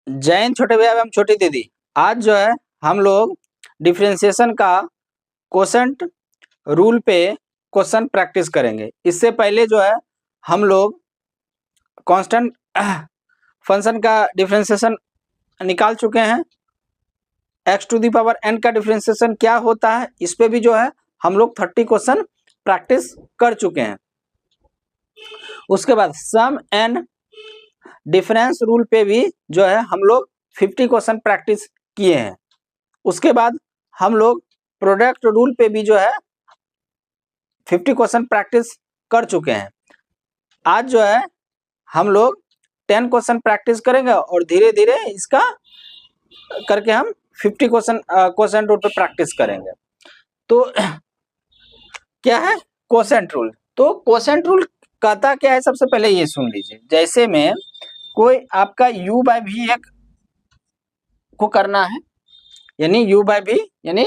जैन छोटे भैया एवं छोटी दीदी, आज जो है हम लोग डिफरेंशिएशन का कोसेंट रूल पे क्वेश्चन प्रैक्टिस करेंगे। इससे पहले जो है हम लोग कांस्टेंट फंक्शन का डिफरेंशिएशन निकाल चुके हैं। x to the power n का डिफरेंशिएशन क्या होता है, इस पे भी जो है हम लोग 30 क्वेश्चन प्रैक्टिस कर चुके हैं। उसके बाद सम एंड डिफरेंस रूल पे भी जो है हम लोग 50 क्वेश्चन प्रैक्टिस किए हैं। उसके बाद हम लोग प्रोडक्ट रूल पे भी जो है 50 क्वेश्चन प्रैक्टिस कर चुके हैं। आज जो है हम लोग 10 क्वेश्चन प्रैक्टिस करेंगे और धीरे धीरे इसका करके हम 50 क्वेश्चन रूल पे प्रैक्टिस करेंगे। तो क्या है क्वोशेंट रूल? तो क्वोशेंट रूल कहता क्या है, सबसे पहले ये सुन लीजिए। जैसे में कोई आपका u बाय v को करना है, यानी u बाय v यानी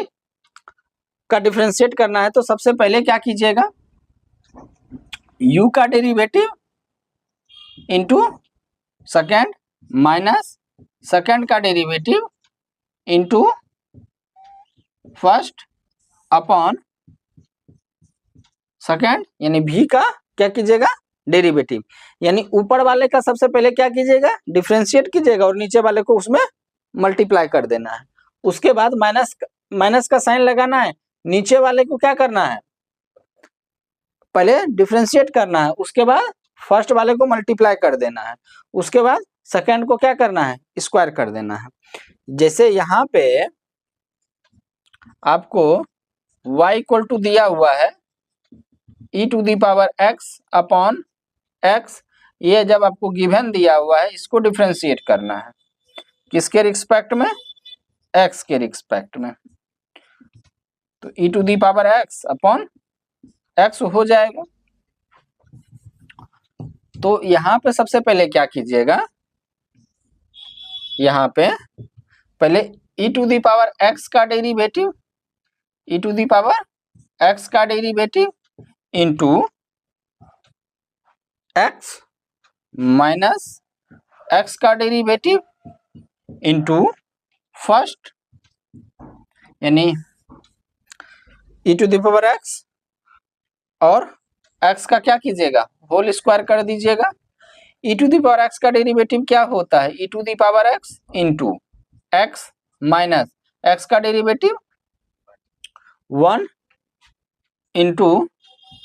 का डिफरेंशिएट करना है, तो सबसे पहले क्या कीजिएगा, u का derivative into second minus second का derivative into first upon second, यानी v का क्या कीजिएगा डेरिवेटिव, यानी ऊपर वाले का सबसे पहले क्या कीजिएगा डिफरेंशिएट कीजिएगा और नीचे वाले को उसमें मल्टीप्लाई कर देना है। उसके बाद माइनस का साइन लगाना है, नीचे वाले को क्या करना है पहले डिफरेंशिएट करना है, उसके बाद फर्स्ट वाले को मल्टीप्लाई कर देना है, उसके बाद सेकेंड को क्या करना है स्क्वायर कर देना है। जैसे यहाँ पे आपको y इक्वल टू दिया हुआ है e to the power x upon x, ये जब आपको गिवन दिया हुआ है इसको डिफरेंशिएट करना है किसके रिस्पेक्ट में, x के रिस्पेक्ट में। तो e to the power x upon x हो जाएगा। तो यहाँ पे सबसे पहले क्या कीजिएगा, यहाँ पे पहले e to the power x का derivative, e to the power x का derivative into x minus x का डेरिवेटिव इंटू फर्स्ट, यानी e to the power x और x का क्या कीजिएगा होल स्क्वायर कर दीजिएगा। e to the power x का डेरिवेटिव क्या होता है e to the power x into x minus x का derivative 1 into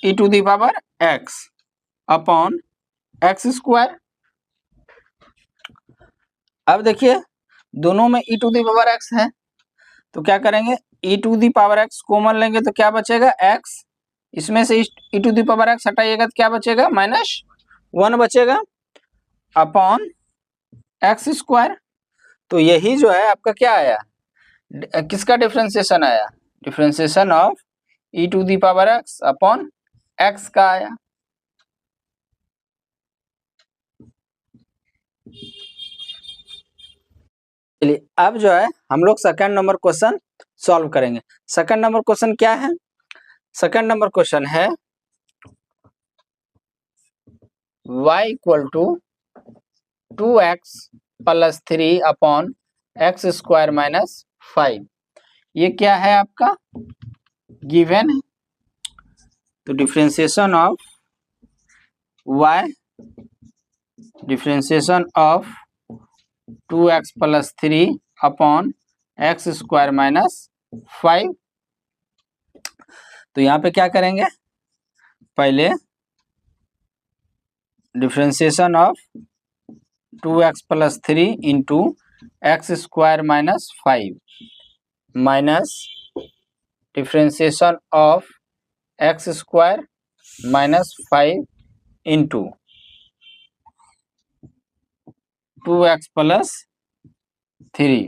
e to the power x upon x square. अब देखिए दोनों में e to the power x है, तो क्या करेंगे e to the power x common लेंगे तो क्या बचेगा x, इसमें से e to the power x हटाइएगा तो क्या बचेगा -1 बचेगा अपॉन x स्क्वायर। तो यही जो है आपका क्या आया, किसका डिफरेंशिएशन आया, differentiation of e to the power x upon x का आया। चलिए अब जो है हम लोग सेकंड नंबर क्वेश्चन सॉल्व करेंगे। सेकंड नंबर क्वेश्चन क्या है, सेकंड नंबर क्वेश्चन है y equal to 2x plus 3 upon X square minus 5, ये क्या है आपका गिवन है। तो differentiation of y, differentiation of 2x plus 3 upon X square minus 5। तो यहाँ पे क्या करेंगे, पहले differentiation of 2x plus 3 into x square minus 5 minus differentiation of x square minus 5 into 2x plus 3,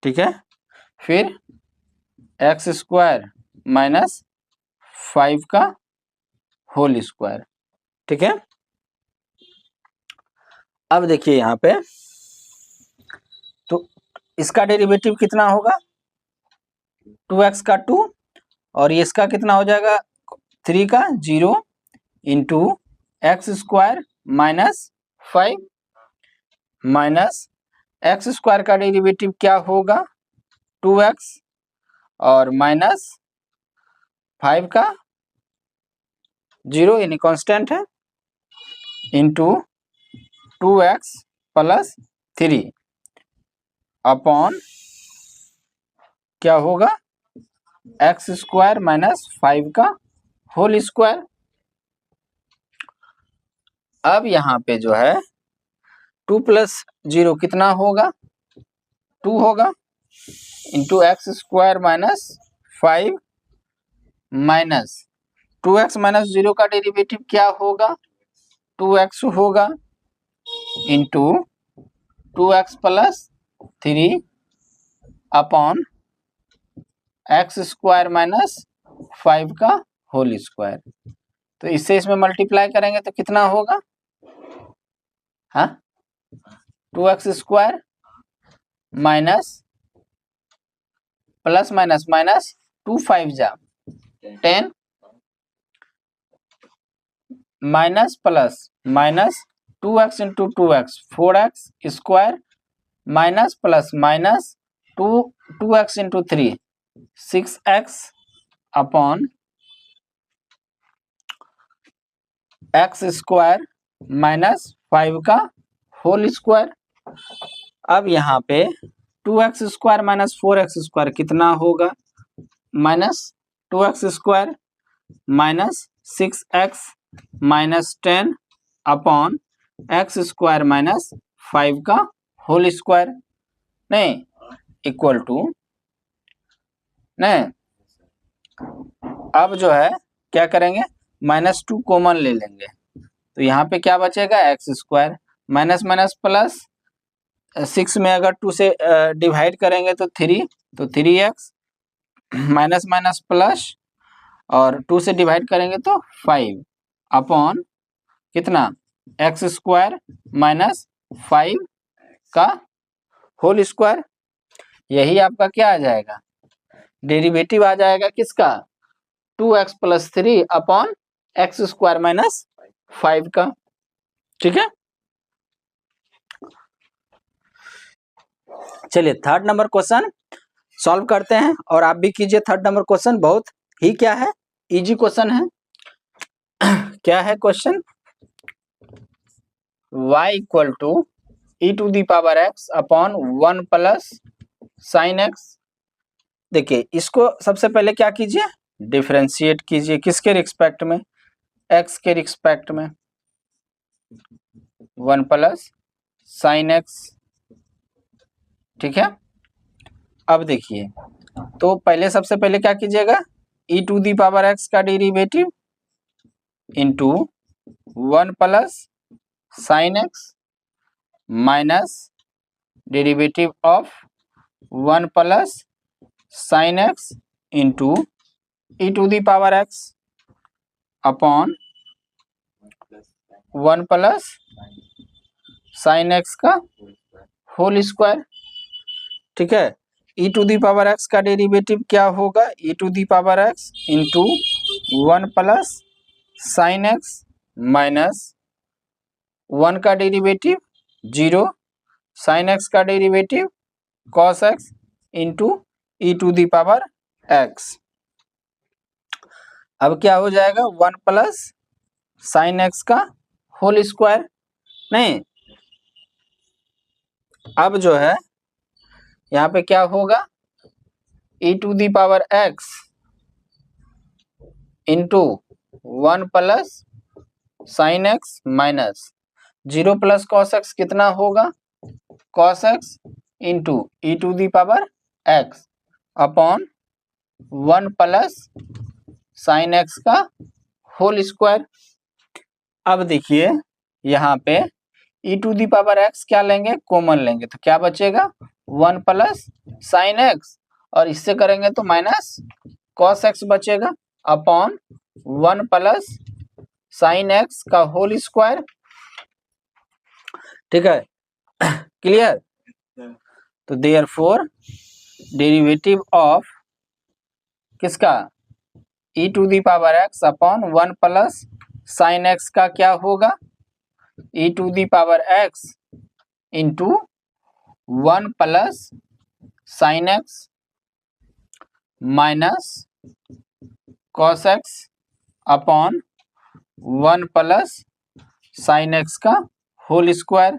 ठीक है, फिर एक्स स्क्वायर माइनस 5 का होल स्क्वायर, ठीक है। अब देखिए यहाँ पे तो इसका डेरिवेटिव कितना होगा 2x का 2 और इसका कितना हो जाएगा 3 का 0 into x square minus 5 minus x square का डेरिवेटिव क्या होगा 2x और माइनस 5 का 0 यानी कांस्टेंट है इंटू 2x प्लस 3 अपॉन क्या होगा एक्स स्क्वायर माइनस 5 का होल स्क्वायर। अब यहाँ पे जो है 2 प्लस 0 कितना होगा 2 होगा into x square minus 5 minus 2x minus 0 का डेरिवेटिव क्या होगा 2x होगा into 2x plus 3 upon X square minus 5 का होल स्क्वायर। तो इससे इसमें मल्टीप्लाई करेंगे तो कितना होगा हाँ 2x square minus plus minus minus 2 5 जा 10 minus plus minus 2x into 2x 4x square minus plus minus 2x into 3 6x upon X square minus 5 का होल स्क्वायर। अब यहाँ पे 2x square minus 4x square कितना होगा minus 2x square minus 6x minus 10 upon X square minus 5 का whole square नहीं equal to नहीं। अब जो है क्या करेंगे -2 कॉमन ले लेंगे तो यहाँ पे क्या बचेगा x square minus minus plus 6 में अगर 2 से डिवाइड करेंगे तो 3 तो 3x माइनस माइनस प्लस और 2 से डिवाइड करेंगे तो 5 अपॉन कितना एक्स स्क्वायर माइनस 5 का होल स्क्वायर। यही आपका क्या आ जाएगा डेरिवेटिव आ जाएगा किसका 2x plus 3 upon X square minus 5 का। ठीक है चलिए थर्ड नंबर क्वेश्चन सॉल्व करते हैं और आप भी कीजिए। थर्ड नंबर क्वेश्चन बहुत ही क्या है इजी क्वेश्चन है। क्या है question y equal to e to the power x upon 1 plus sine x। देखिए इसको सबसे पहले क्या कीजिए डिफरेंशिएट कीजिए किसके रिस्पेक्ट में x के रिस्पेक्ट में 1 प्लस साइन x। ठीक है अब देखिए तो पहले सबसे पहले क्या कीजिएगा e to the power x का derivative into 1 plus sine x minus derivative of 1 plus sine x into e to the power x upon 1 plus sine x का होल स्क्वायर। ठीक है e to the power x का derivative क्या होगा e to the power x into 1 plus sine x minus 1 का derivative 0 sine x का derivative cos x into e to the power x। अब क्या हो जाएगा 1 प्लस साइन x का होल स्क्वायर नहीं। अब जो है यहाँ पे क्या होगा e to the power x into 1 plus sine x minus 0 plus cos x कितना होगा cos x into e to the power x upon 1 plus sine x का होल स्क्वायर। अब देखिए यहाँ पे e to the power x क्या लेंगे common लेंगे तो क्या बचेगा 1 प्लस साइन x और इससे करेंगे तो माइनस कॉस x बचेगा अपॉन 1 प्लस साइन x का होल स्क्वायर। ठीक है क्लियर। तो देयरफॉर डेरिवेटिव ऑफ किसका e to the power x upon 1 plus sine x का क्या होगा e to the power x into 1 plus sine x minus cos x upon 1 plus sine x का whole square.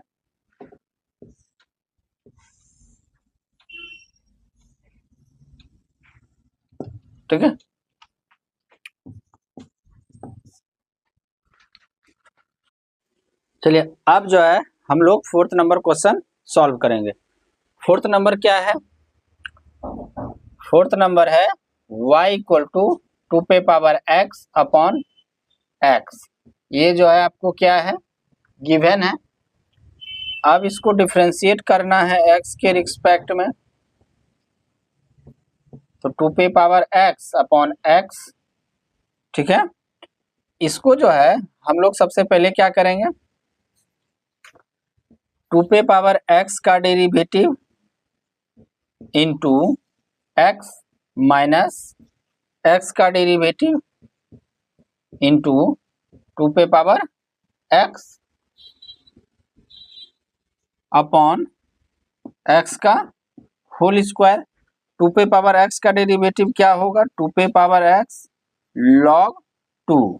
ठीक है, चलिए अब जो है हम लोग 4th नंबर क्वेश्चन सॉल्व करेंगे। 4th नंबर क्या है? 4th नंबर है y इक्वल टू 2 पे पावर x अपॉन x। ये जो है आपको क्या है, गिवन है। अब इसको डिफरेंशिएट करना है x के रिस्पेक्ट में, तो 2 पे पावर x अपॉन x। ठीक है, इसको जो है हम लोग सबसे पहले क्या करेंगे, 2 पे पावर x का derivative into x minus x का डेरिवेटिव इंटू 2 पे पावर x अपॉन x का होल स्क्वायर। 2 पे पावर x का डेरिवेटिव क्या होगा, 2 पे power x log 2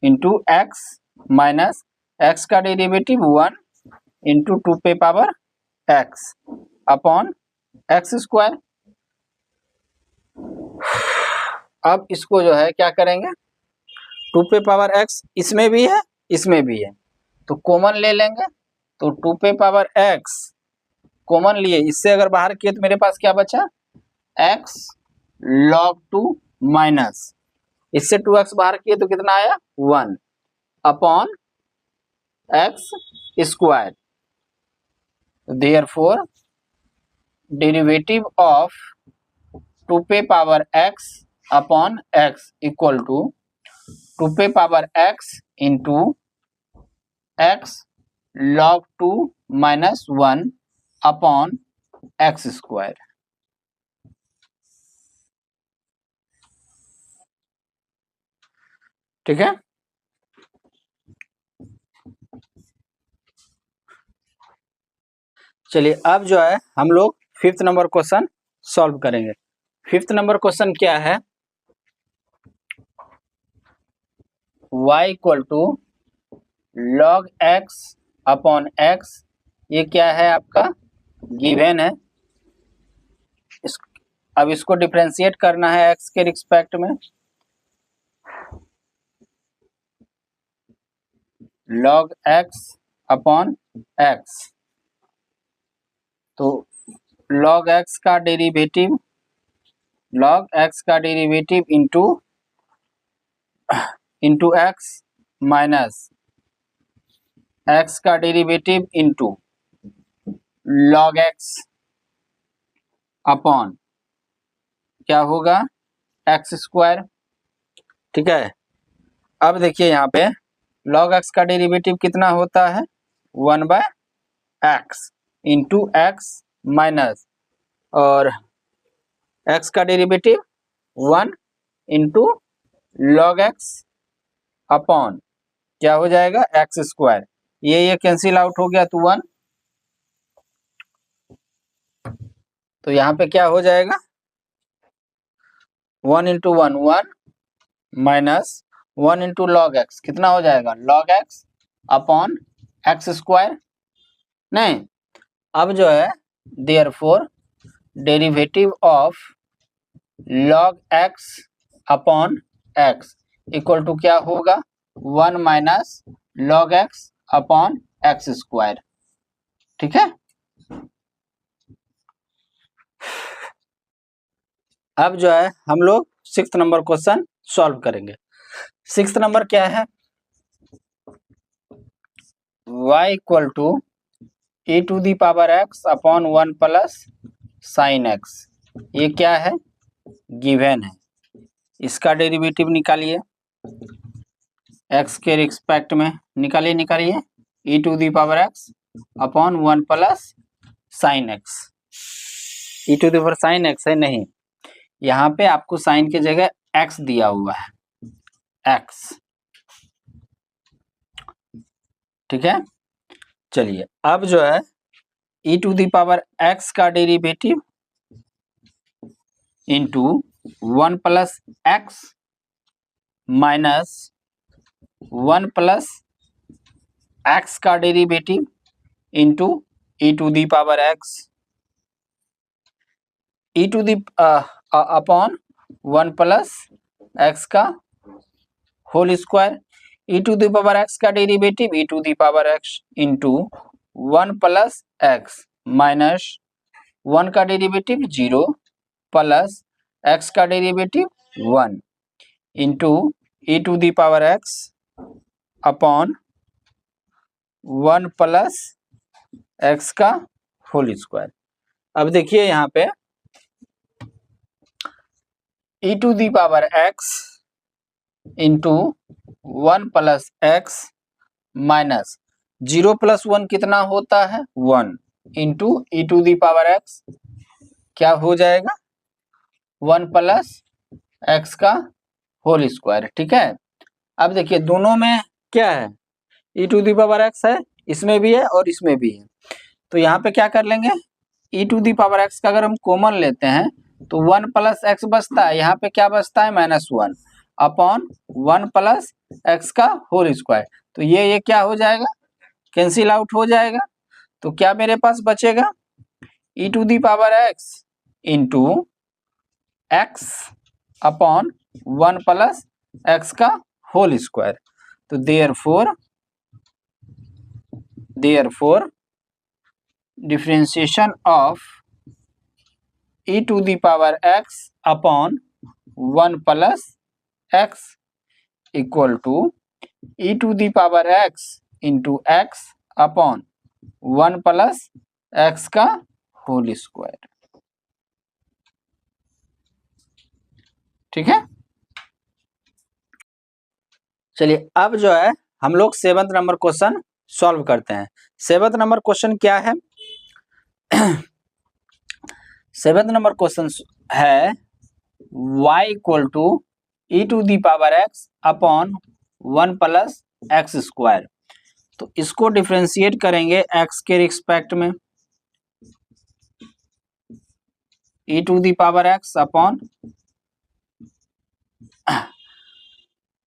into x minus x का डेरिवेटिव 1 इंटू 2 पे power x upon x square. अब इसको जो है क्या करेंगे, 2 पे पावर x इसमें भी है इसमें भी है, तो कॉमन ले लेंगे। तो 2 पे पावर x कॉमन लिए, इससे अगर बाहर किए तो मेरे पास क्या बचा, x log 2 माइनस इससे 2x बाहर किए तो कितना आया 1 upon x square. Therefore derivative of 2 पे power x upon x equal to 2 पे power x into x log 2 minus 1 upon x square. ठीक है, चलिए अब जो है हम लोग 5th नंबर क्वेश्चन सॉल्व करेंगे। 5th नंबर क्वेश्चन क्या है, y equal to log x upon x। ये क्या है आपका, गिवन है। अब इसको डिफरेंशिएट करना है x के रिस्पेक्ट में, log x अपॉन x। तो log x का derivative into x minus x का derivative into log x upon क्या होगा x स्क्वायर। ठीक है, अब देखिए यहाँ पे log x का डेरिवेटिव कितना होता है 1 by x into x minus और x का derivative 1 into log x upon क्या हो जाएगा x स्क्वायर। ये कैंसिल आउट हो गया तो 1, तो यहाँ पे क्या हो जाएगा 1 into 1 1 minus 1 into log X कितना हो जाएगा log x upon x square. नहीं, अब जो है therefore derivative of log x upon x equal to क्या होगा 1 minus log x upon x square. ठीक है, अब जो है हम लोग 6th नंबर क्वेश्चन सॉल्व करेंगे। 6th नंबर क्या है, y equal to e to the power x upon 1 plus sine x। ये क्या है, गिवन है। इसका डेरिवेटिव निकालिए x के रिस्पेक्ट में, निकालिए e to the power x upon 1 plus sine x। e to the power sine x है, नहीं, यहाँ पे आपको साइन की जगह x दिया हुआ है x। ठीक है। चलिए अब जो है e to the power x का derivative into 1 plus x minus 1 plus x का derivative into e to the power x e to the upon 1 plus x का whole square, e to the power x का derivative e to the power x into 1 plus x minus 1 का derivative 0 plus x का derivative 1 into e to the power x upon 1 plus x का whole square. अब देखिए यहाँ पे e to the power x into 1 plus x minus 0 plus 1 कितना होता है 1 into e to the power x क्या हो जाएगा 1 प्लस एक्स का होल स्क्वायर। ठीक है। अब देखिए दोनों में क्या है e to the power x है, इसमें भी है और इसमें भी है, तो यहाँ पे क्या कर लेंगे ई टू दी पावर एक्स का अगर हम कॉमन लेते हैं तो 1 प्लस एक्स बचता है, यहाँ पे क्या बचता है -1 अपॉन 1 प्लस एक्स का होल स्क्वायर, तो ये क्या हो जाएगा कैंसिल आउट हो जाएगा, तो क्या मेरे पास बचेगा e to the power x into x upon 1 plus x का होल स्क्वायर, तो therefore differentiation of e to the power x upon 1 plus x equal to e to the power x into x upon 1 plus x का whole square. ठीक है। चलिए अब जो है हम लोग 7th नंबर क्वेश्चन सॉल्व करते हैं। 7th नंबर क्वेश्चन क्या है 7th नंबर क्वेश्चन है y equal to e to the power x upon 1 plus x square, तो इसको डिफरेंशिएट करेंगे x के रिस्पेक्ट में e to the power x upon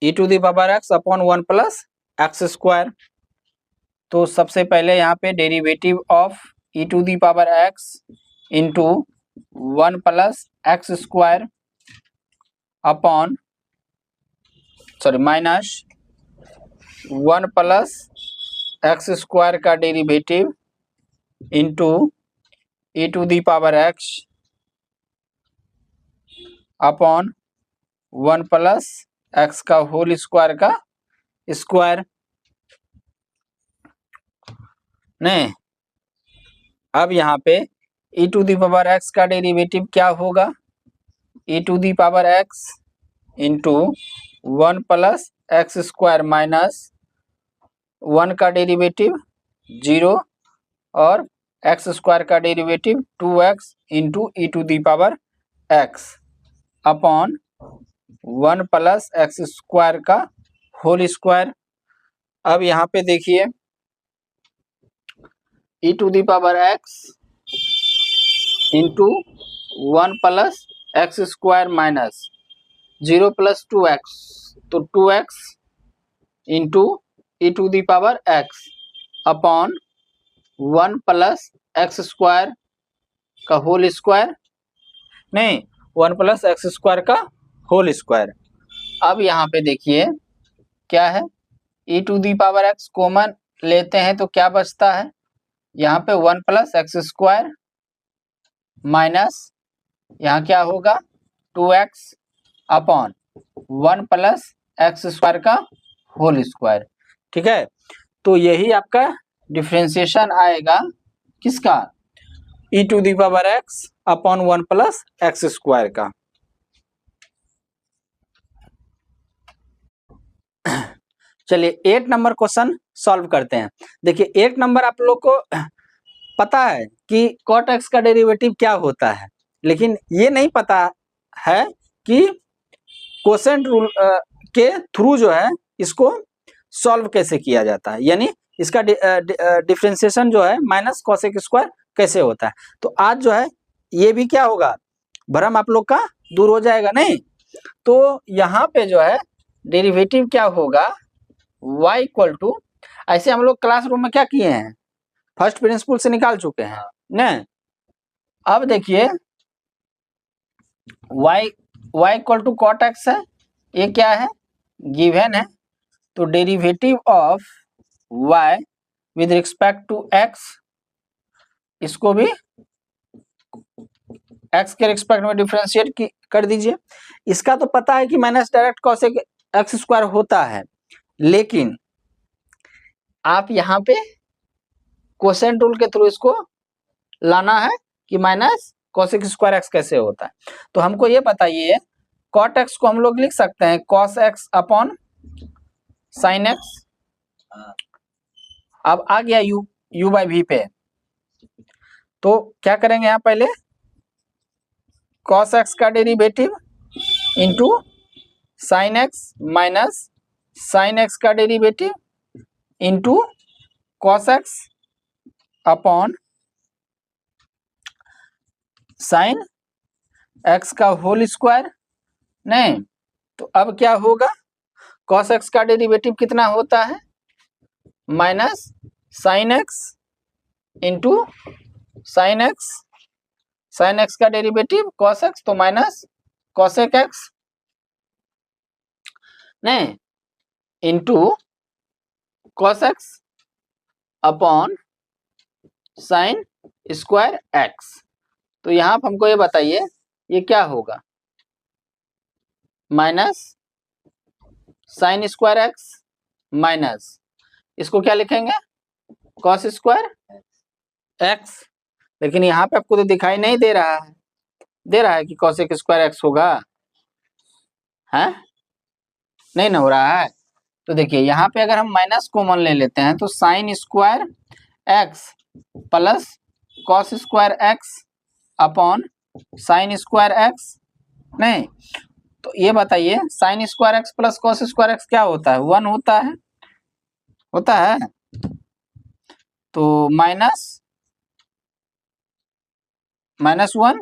e to the power x upon 1 plus x square, तो सबसे पहले यहाँ पे derivative of e to the power x into 1 plus x square upon minus 1 plus x square का derivative into e to the power x upon 1 plus x का whole square का square. नहीं, अब यहाँ पे e to the power x का derivative क्या होगा e to the power x into 1 plus x square minus 1 का डेरिवेटिव 0 और एक्स स्क्वायर का derivative 2x into e to the power x upon 1 plus x square का whole square. अब यहाँ पे देखिए e to the power x into 1 plus x square minus 0 plus 2x, तो 2x into e to the power x upon 1 plus x square का whole square, नहीं 1 plus x square का whole square. अब यहाँ पे देखिए क्या है e to the power x common लेते हैं तो क्या बचता है यहाँ पे 1 प्लस एक्स स्क्वायर माइनस यहाँ क्या होगा 2x upon 1 plus x square का होल स्क्वायर। ठीक है, तो यही आपका डिफरेंशिएशन आएगा किसका e to the power x upon 1 plus x square का। चलिए 8 नंबर क्वेश्चन सॉल्व करते हैं। देखिए 8 नंबर आप लोग को पता है कि cot x का डेरिवेटिव क्या होता है, लेकिन ये नहीं पता है कि कोसेंट रूल के थ्रू जो है इसको सॉल्व कैसे किया जाता है, यानी इसका डिफ्रेंसिएशन जो है माइनस कॉसेक स्क्वायर कैसे होता है। तो आज जो है ये भी क्या होगा, भ्रम आप लोग का दूर हो जाएगा। नहीं तो यहाँ पे जो है डेरिवेटिव क्या होगा, y इक्वल टू, ऐसे हम लोग क्लासरूम में क्या किए हैं, फर्स्ट प्रिंसिपल से निकाल चुके हैं ना। अब देखिए y equal to cot x है, ये क्या है, गिवन है। तो derivative of y with respect to x, इसको भी x के रिस्पेक्ट में डिफरेंशिएट कर दीजिए। इसका तो पता है कि minus direct cosec x square होता है, लेकिन आप यहाँ पे कोसेंट रूल के थ्रू इसको लाना है कि माइनस कॉसेक स्क्वायर एक्स कैसे होता है। तो हमको ये बताइए, कॉट एक्स को हम लोग लिख सकते हैं cos x upon sine x. अब आ गया u बाई वी पे, तो क्या करेंगे यहाँ पहले कॉस एक्स का derivative into sine x minus sine x का derivative into cos x upon sine x का होल स्क्वायर। नहीं तो अब क्या होगा, कॉस एक्स का डेरिवेटिव कितना होता है, minus sine x into sine x का डेरिवेटिव कॉस एक्स, तो माइनस कॉसेक एक्स नहीं into cos x upon sine square x. तो यहाँ पर हमको ये बताइए ये क्या होगा, minus sign square x minus, इसको क्या लिखेंगे कॉस स्क्वायर एक्स। लेकिन यहाँ पे आपको तो दिखाई नहीं दे रहा है कि कॉसेक स्क्वायर एक्स होगा, है नहीं ना हो रहा है। तो देखिए यहाँ पे अगर हम माइनस कॉमन ले लेते हैं तो sign square x plus cos square x upon sine square x. नहीं तो ये बताइए sign square x plus cos square x क्या होता है, 1 होता है। तो माइनस 1,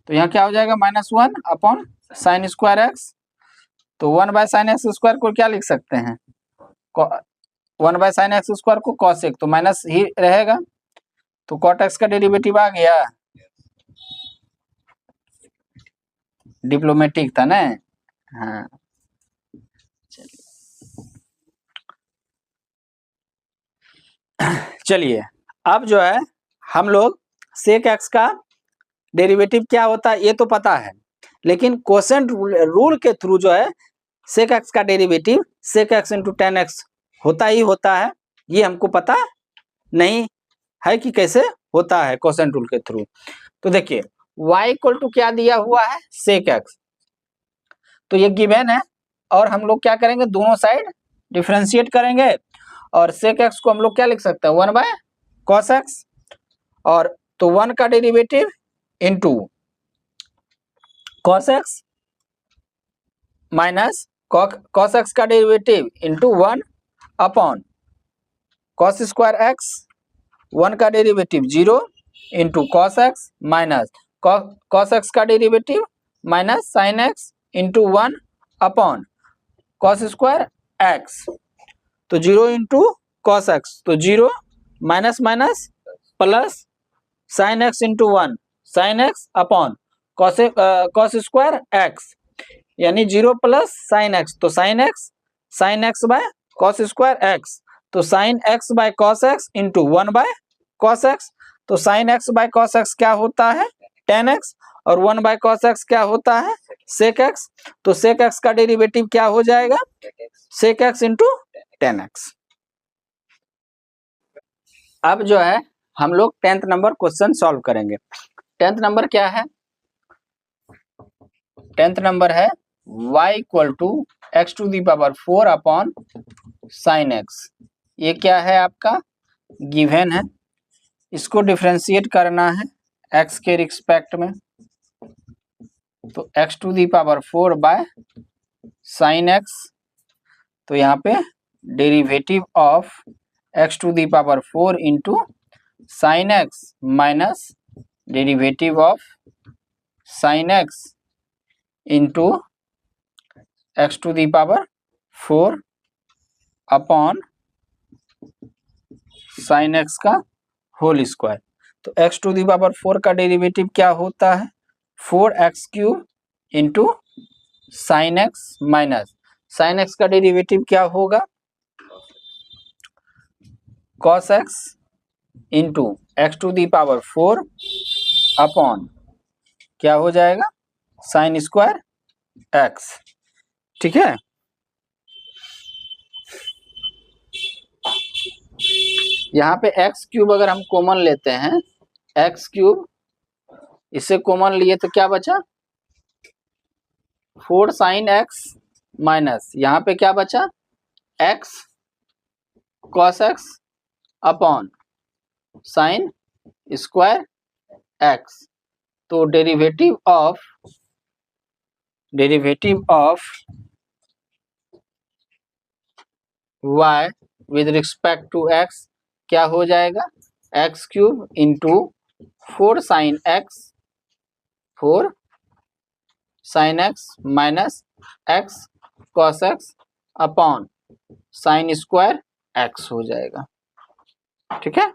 तो यहाँ क्या हो जाएगा -1 अपॉन साइन स्क्वायर एक्स। तो 1 बाय साइन एक्स स्क्वायर को क्या लिख सकते हैं, 1 बाय साइन एक्स स्क्वायर को कॉसेक, तो माइनस ही रहेगा। तो कॉट एक्स का डेरिवेटिव आ गया, डिप्लोमेटिक था ना। हाँ चलिए अब जो है हम लोग सेक एक्स का डेरिवेटिव क्या होता है ये तो पता है, लेकिन कोसेंट रूल के थ्रू जो है सेक एक्स का derivative sec x into tan x होता ही होता है, ये हमको पता नहीं है कि कैसे होता है कोसेंट रूल के थ्रू। तो देखिए y इक्वल टू क्या दिया हुआ है, सेक एक्स, तो ये गिवन है। और हम लोग क्या करेंगे, दोनों साइड डिफरेंशिएट करेंगे और सेक एक्स को हम लोग क्या लिख सकते हैं 1 बाय कॉस एक्स, और तो 1 का derivative into cos x minus cos x का derivative into 1 upon cos square x, 1 का derivative 0 into cos x minus cos x का derivative minus sine x into 1 upon cos square x. तो 0 into cos x, तो 0 minus minus plus sine x into 1 sine x upon cos square x, यानी 0 plus sine x, तो sine x by cos square x, तो sine x by cos x into 1 by cos x. तो sine x by cos x क्या होता है ten x, और 1 by cos x क्या होता है सेक एक्स। तो सेक एक्स का डेरिवेटिव क्या हो जाएगा, sec x into tan x. अब जो है हम लोग 10th नंबर क्वेश्चन सॉल्व करेंगे। 10th नंबर क्या है, 10th नंबर है y equal to x to the power 4 upon sine x. ये क्या है आपका गिवन है, इसको डिफरेंशिएट करना है x के रिस्पेक्ट में, तो x to the power 4 by sine x. तो यहाँ पे derivative of x to the power 4 into sine x minus derivative of sine x into x to the power 4 upon sine x का whole square. तो x to the power 4 का derivative क्या होता है? 4x³ into sine x minus sine x का derivative क्या होगा? cos x into x to the power 4 upon क्या हो जाएगा? Sign square x. ठीक है, यहाँ पे x³ अगर हम कॉमन लेते हैं, x³ इससे कॉमन लिए तो क्या बचा? 4 साइन एक्स माइनस यहाँ पे क्या बचा? x cos x upon sine square x. तो derivative of y with respect to x क्या हो जाएगा? x³ into 4 sine x minus x cos x upon sine square x हो जाएगा। ठीक है।